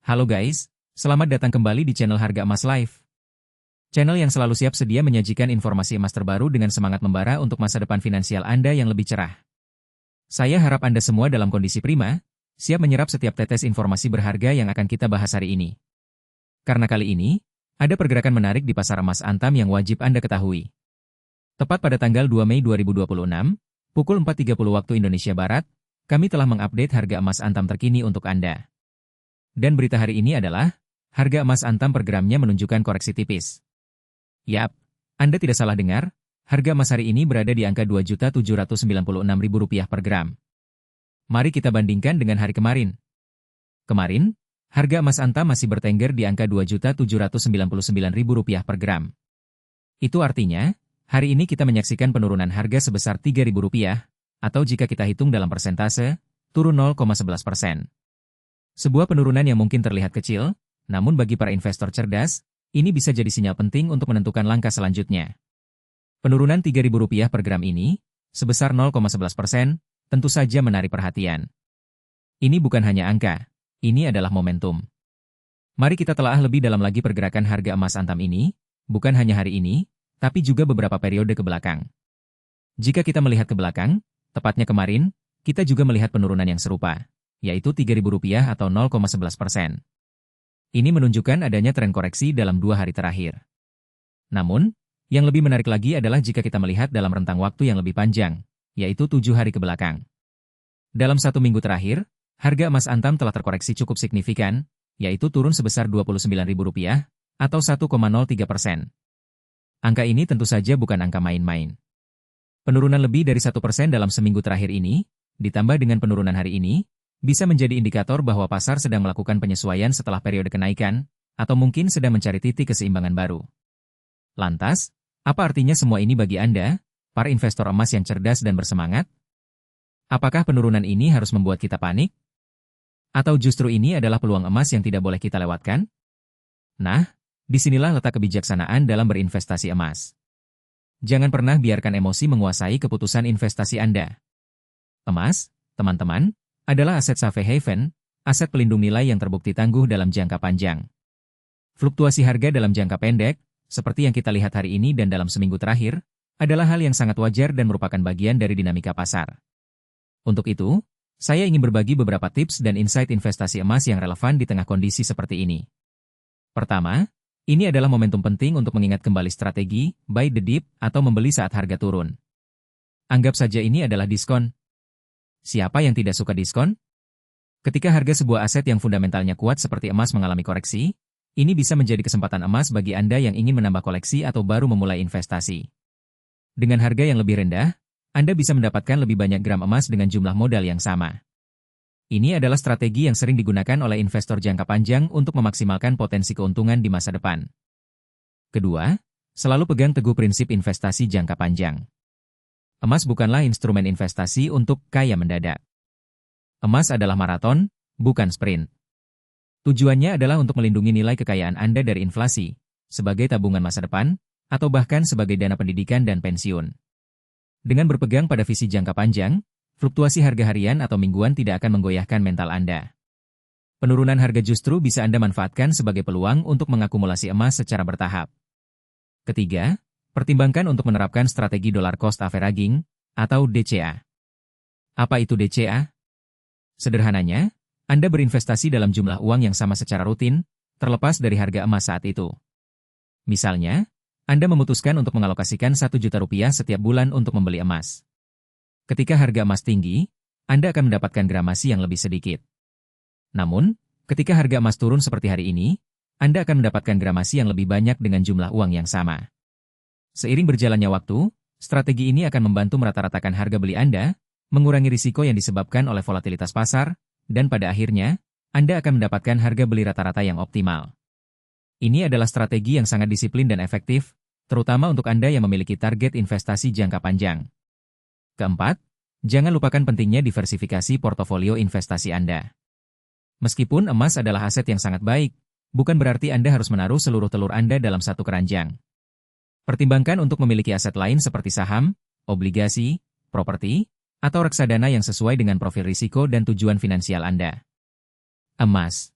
Halo guys, selamat datang kembali di channel Harga Emas Live. Channel yang selalu siap sedia menyajikan informasi emas terbaru dengan semangat membara untuk masa depan finansial Anda yang lebih cerah. Saya harap Anda semua dalam kondisi prima, siap menyerap setiap tetes informasi berharga yang akan kita bahas hari ini. Karena kali ini, ada pergerakan menarik di pasar emas Antam yang wajib Anda ketahui. Tepat pada tanggal 2 Mei 2026, pukul 4.30 waktu Indonesia Barat, kami telah mengupdate harga emas Antam terkini untuk Anda. Dan berita hari ini adalah, harga emas Antam per gramnya menunjukkan koreksi tipis. Yap, Anda tidak salah dengar, harga emas hari ini berada di angka Rp2.796.000 per gram. Mari kita bandingkan dengan hari kemarin. Kemarin, harga emas Antam masih bertengger di angka Rp2.799.000 per gram. Itu artinya, hari ini kita menyaksikan penurunan harga sebesar Rp3.000, atau jika kita hitung dalam persentase, turun 0,11%. Sebuah penurunan yang mungkin terlihat kecil, namun bagi para investor cerdas, ini bisa jadi sinyal penting untuk menentukan langkah selanjutnya. Penurunan Rp3.000 per gram ini, sebesar 0,11%, tentu saja menarik perhatian. Ini bukan hanya angka, ini adalah momentum. Mari kita telaah lebih dalam lagi pergerakan harga emas Antam ini, bukan hanya hari ini, tapi juga beberapa periode ke belakang. Jika kita melihat ke belakang, tepatnya kemarin, kita juga melihat penurunan yang serupa, yaitu Rp3.000 atau 0,11%. Ini menunjukkan adanya tren koreksi dalam 2 hari terakhir. Namun, yang lebih menarik lagi adalah jika kita melihat dalam rentang waktu yang lebih panjang, yaitu 7 hari ke belakang. Dalam 1 minggu terakhir, harga emas Antam telah terkoreksi cukup signifikan, yaitu turun sebesar Rp29.000 atau 1,03%. Angka ini tentu saja bukan angka main-main. Penurunan lebih dari 1% dalam seminggu terakhir ini, ditambah dengan penurunan hari ini, bisa menjadi indikator bahwa pasar sedang melakukan penyesuaian setelah periode kenaikan, atau mungkin sedang mencari titik keseimbangan baru. Lantas, apa artinya semua ini bagi Anda, para investor emas yang cerdas dan bersemangat? Apakah penurunan ini harus membuat kita panik? Atau justru ini adalah peluang emas yang tidak boleh kita lewatkan? Nah, disinilah letak kebijaksanaan dalam berinvestasi emas. Jangan pernah biarkan emosi menguasai keputusan investasi Anda. Emas, teman-teman, adalah aset safe haven, aset pelindung nilai yang terbukti tangguh dalam jangka panjang. Fluktuasi harga dalam jangka pendek, seperti yang kita lihat hari ini dan dalam seminggu terakhir, adalah hal yang sangat wajar dan merupakan bagian dari dinamika pasar. Untuk itu, saya ingin berbagi beberapa tips dan insight investasi emas yang relevan di tengah kondisi seperti ini. Pertama, ini adalah momentum penting untuk mengingat kembali strategi, buy the dip, atau membeli saat harga turun. Anggap saja ini adalah diskon. Siapa yang tidak suka diskon? Ketika harga sebuah aset yang fundamentalnya kuat seperti emas mengalami koreksi, ini bisa menjadi kesempatan emas bagi Anda yang ingin menambah koleksi atau baru memulai investasi. Dengan harga yang lebih rendah, Anda bisa mendapatkan lebih banyak gram emas dengan jumlah modal yang sama. Ini adalah strategi yang sering digunakan oleh investor jangka panjang untuk memaksimalkan potensi keuntungan di masa depan. Kedua, selalu pegang teguh prinsip investasi jangka panjang. Emas bukanlah instrumen investasi untuk kaya mendadak. Emas adalah maraton, bukan sprint. Tujuannya adalah untuk melindungi nilai kekayaan Anda dari inflasi, sebagai tabungan masa depan, atau bahkan sebagai dana pendidikan dan pensiun. Dengan berpegang pada visi jangka panjang, fluktuasi harga harian atau mingguan tidak akan menggoyahkan mental Anda. Penurunan harga justru bisa Anda manfaatkan sebagai peluang untuk mengakumulasi emas secara bertahap. Ketiga, pertimbangkan untuk menerapkan strategi dollar cost averaging, atau DCA. Apa itu DCA? Sederhananya, Anda berinvestasi dalam jumlah uang yang sama secara rutin, terlepas dari harga emas saat itu. Misalnya, Anda memutuskan untuk mengalokasikan Rp1 juta setiap bulan untuk membeli emas. Ketika harga emas tinggi, Anda akan mendapatkan gramasi yang lebih sedikit. Namun, ketika harga emas turun seperti hari ini, Anda akan mendapatkan gramasi yang lebih banyak dengan jumlah uang yang sama. Seiring berjalannya waktu, strategi ini akan membantu merata-ratakan harga beli Anda, mengurangi risiko yang disebabkan oleh volatilitas pasar, dan pada akhirnya, Anda akan mendapatkan harga beli rata-rata yang optimal. Ini adalah strategi yang sangat disiplin dan efektif, terutama untuk Anda yang memiliki target investasi jangka panjang. Keempat, jangan lupakan pentingnya diversifikasi portofolio investasi Anda. Meskipun emas adalah aset yang sangat baik, bukan berarti Anda harus menaruh seluruh telur Anda dalam satu keranjang. Pertimbangkan untuk memiliki aset lain seperti saham, obligasi, properti, atau reksadana yang sesuai dengan profil risiko dan tujuan finansial Anda. Emas.